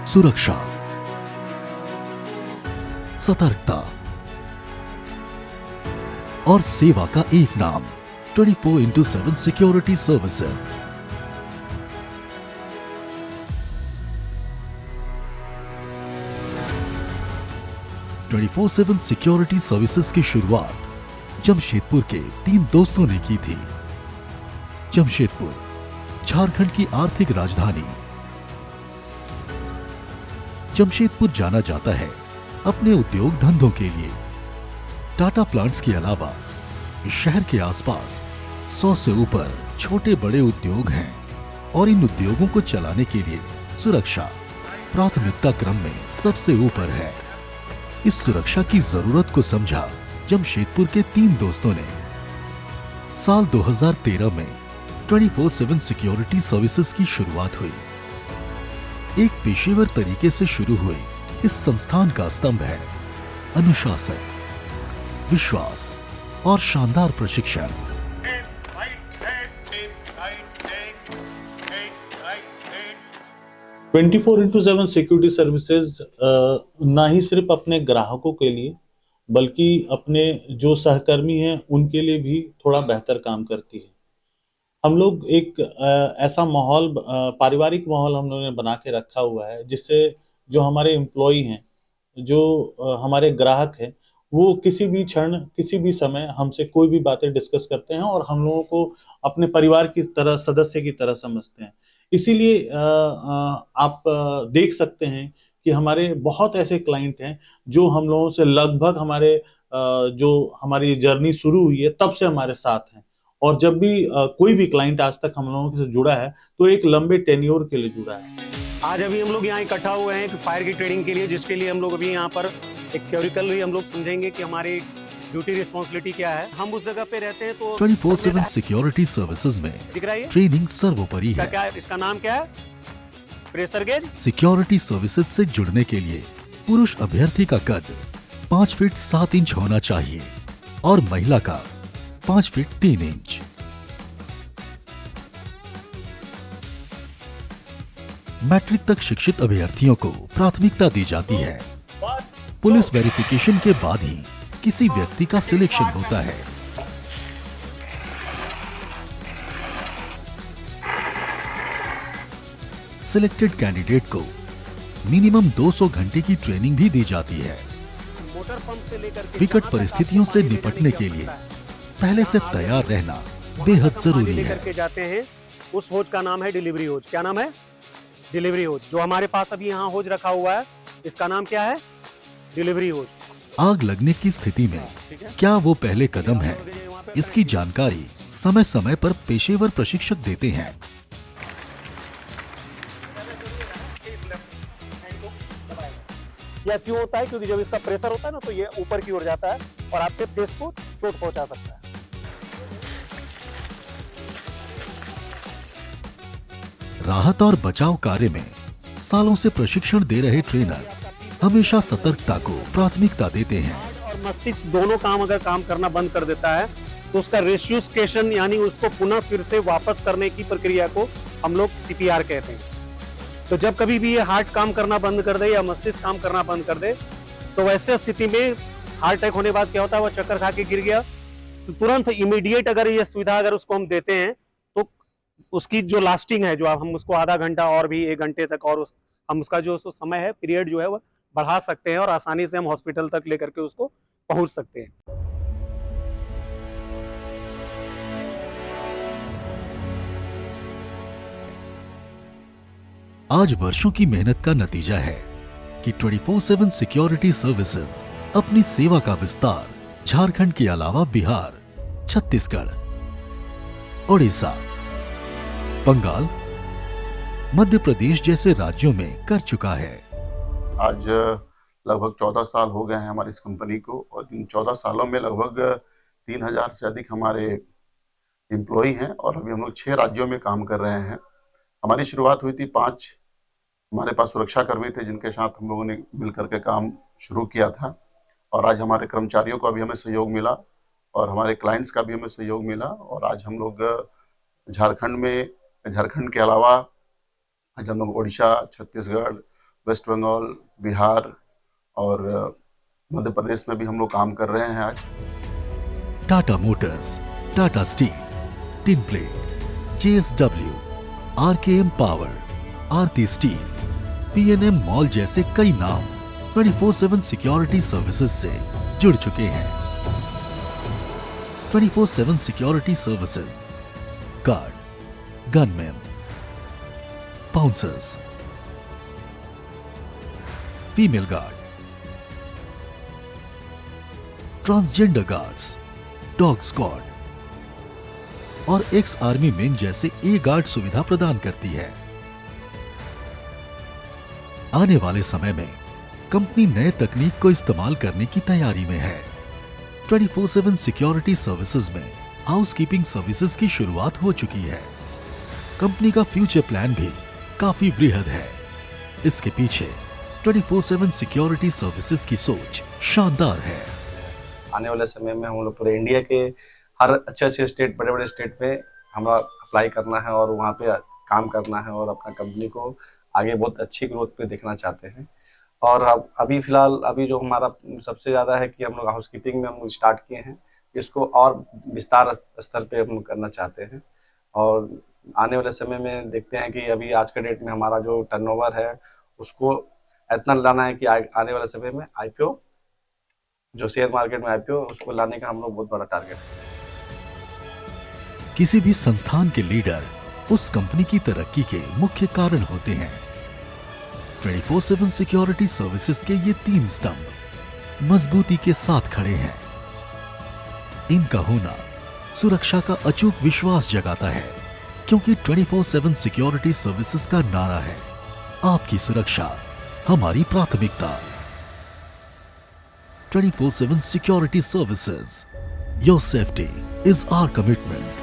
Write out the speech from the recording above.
सुरक्षा, सतर्कता और सेवा का एक नाम 24/7 सिक्योरिटी सर्विसेज। "24/7 सिक्योरिटी सर्विसेज की शुरुआत जमशेदपुर के 3 दोस्तों ने की थी। जमशेदपुर झारखंड की आर्थिक राजधानी। जमशेदपुर जाना जाता है अपने उद्योग धंधों के लिए। टाटा प्लांट्स के अलावा इस शहर के आसपास 100 से ऊपर छोटे बड़े उद्योग हैं और इन उद्योगों को चलाने के लिए सुरक्षा प्राथमिकता क्रम में सबसे ऊपर है। इस सुरक्षा की जरूरत को समझा जमशेदपुर के 3 दोस्तों ने। साल 2013 में 24/7 सिक्योरिटी सर्विसेज की शुरुआत हुई। एक पेशेवर तरीके से शुरू हुए इस संस्थान का स्तंभ है अनुशासन, विश्वास और शानदार प्रशिक्षण। 24/7 सिक्योरिटी सर्विसेज ना ही सिर्फ अपने ग्राहकों के लिए बल्कि अपने जो सहकर्मी हैं उनके लिए भी थोड़ा बेहतर काम करती है। हम लोग एक ऐसा माहौल, पारिवारिक माहौल हम लोगों ने बना के रखा हुआ है जिससे जो हमारे एम्प्लॉई हैं, जो हमारे ग्राहक हैं, वो किसी भी क्षण किसी भी समय हमसे कोई भी बातें डिस्कस करते हैं और हम लोगों को अपने परिवार की तरह, सदस्य की तरह समझते हैं। इसीलिए आप देख सकते हैं कि हमारे बहुत ऐसे क्लाइंट हैं जो हम लोगों से लगभग जो हमारी जर्नी शुरू हुई है तब से हमारे साथ हैं। और जब भी कोई भी क्लाइंट आज तक हम लोगों से जुड़ा है तो एक लंबे टेन्योर के लिए जुड़ा है। आज अभी हम लोग यहाँ इकट्ठा हुए हैं फायर की ट्रेनिंग के लिए, जिसके लिए हम लोग अभी यहाँ पर एक थ्योरिकली हम लोग समझेंगे कि हमारी ड्यूटी रिस्पॉन्सिबिलिटी क्या है। हम उस जगह पे रहते हैं तो 24/7 सिक्योरिटी सर्विसेज में ट्रेनिंग सर्वोपरि है। इसका नाम क्या है? Pressure gauge. सिक्योरिटी सर्विसेज से जुड़ने के लिए पुरुष अभ्यर्थी का कद 5 फीट 7 इंच होना चाहिए और महिला का 5 फीट 3 इंच। मैट्रिक तक शिक्षित अभ्यर्थियों को प्राथमिकता दी जाती है। पुलिस वेरिफिकेशन के बाद ही किसी व्यक्ति का सिलेक्शन होता है। सिलेक्टेड कैंडिडेट को मिनिमम 200 घंटे की ट्रेनिंग भी दी जाती है। मोटर पंप से लेकर विकट परिस्थितियों से निपटने के लिए पहले से तैयार रहना बेहद जरूरी है। करके जाते हैं, उस होज का नाम है डिलीवरी होज। क्या नाम है? डिलीवरी होज। जो हमारे पास अभी यहाँ होज रखा हुआ है, इसका नाम क्या है? डिलीवरी होज। आग लगने की स्थिति में क्या वो पहले कदम है, इसकी जानकारी समय समय पर पेशेवर प्रशिक्षक देते हैं। यह क्यों होता है? क्योंकि जब इसका प्रेशर होता है ना तो ये ऊपर की ओर जाता है और आपके फेस को चोट पहुंचा सकता है। राहत और बचाव कार्य में सालों से प्रशिक्षण दे रहे ट्रेनर हमेशा सतर्कता को प्राथमिकता देते हैं। और मस्तिष्क दोनों काम अगर काम करना बंद कर देता है तो उसका रेस्क्यूस्केशन यानी उसको पुनः फिर से वापस करने की प्रक्रिया को हम लोग सीपीआर कहते हैं। तो जब कभी भी ये हार्ट काम करना बंद कर दे या मस्तिष्क काम करना बंद कर दे तो वैसे स्थिति में हार्ट अटैक होने के बाद क्या होता है, वो चक्कर खा के गिर गया तो तुरंत इमीडिएट अगर ये सुविधा अगर उसको हम देते हैं तो उसकी जो लास्टिंग है, जो हम उसको आधा घंटा और भी 1 घंटे तक और हम उसका जो समय है, पीरियड जो है वो बढ़ा सकते हैं और आसानी से हम हॉस्पिटल तक लेकर के उसको पहुंच सकते हैं। आज वर्षों की मेहनत का नतीजा है कि 24/7 सिक्योरिटी सर्विसेज अपनी सेवा का विस्तार झारखंड के अलावा बिहार, छत्तीसगढ़, ओडिशा, बंगाल, मध्य प्रदेश जैसे राज्यों में कर चुका है। आज लगभग 14 साल हो गए हैं हमारी इस कंपनी को और इन 14 सालों में लगभग 3000 से अधिक हमारे एम्प्लॉई हैं और अभी हम लोग 6 राज्यों में काम कर रहे हैं। हमारी शुरुआत हुई थी 5 हमारे पास सुरक्षा कर्मी थे जिनके साथ हम लोगों ने मिल करके काम शुरू किया था और आज हमारे कर्मचारियों का भी हमें सहयोग मिला और हमारे क्लाइंट्स का भी हमें सहयोग मिला और आज हम लोग झारखंड में झारखंड के अलावा आज हम लोग उड़ीसा, छत्तीसगढ़, वेस्ट बंगाल, बिहार और मध्य प्रदेश में भी हम लोग काम कर रहे हैं आज। Tata motors, Tata steel, tin plate, JSW, RKM power, Aarti steel, PNM mall जैसे कई नाम 24/7 सिक्योरिटी सर्विसेज से जुड़ चुके हैं। 24/7 security services, guard, gunman, bouncers, female guard, transgender guards, dog squad और एक्स आर्मी मैन जैसे ए गार्ड सुविधा प्रदान करती है। आने वाले समय में कंपनी नए तकनीक को इस्तेमाल करने की तैयारी में है। 24/7 सिक्योरिटी सर्विसेज में हाउसकीपिंग सर्विसेज की शुरुआत हो चुकी है। कंपनी का फ्यूचर प्लान भी काफी बृहद है। इसके पीछे 24/7 सिक्योरिटी सर्विसेज की सोच शानदार है। आने वाले समय में हम लोग पूरे इंडिया के हर अच्छे स्टेट, बड़े बड़े स्टेट में हमें अप्लाई करना है और वहाँ पे काम करना है और अपना कंपनी को आगे बहुत अच्छी ग्रोथ पे देखना चाहते हैं। और अब अभी फिलहाल अभी जो हमारा सबसे ज़्यादा है कि हम लोग हाउसकीपिंग में हम लोग स्टार्ट किए हैं, इसको और विस्तार स्तर पे हम लोग करना चाहते हैं। और आने वाले समय में देखते हैं कि अभी आज के डेट में हमारा जो टर्नओवर है उसको इतना लाना है कि आने वाले समय में IPO, जो शेयर मार्केट में IPO, उसको लाने का हम लोग बहुत बड़ा टारगेट है। किसी भी संस्थान के लीडर उस कंपनी की तरक्की के मुख्य कारण होते हैं। 24/7 सिक्योरिटी सर्विसेज के ये 3 स्तंभ मजबूती के साथ खड़े हैं। इनका होना सुरक्षा का अचूक विश्वास जगाता है, क्योंकि 24/7 सिक्योरिटी सर्विसेज का नारा है, आपकी सुरक्षा हमारी प्राथमिकता। 24/7 security services, your safety is our commitment.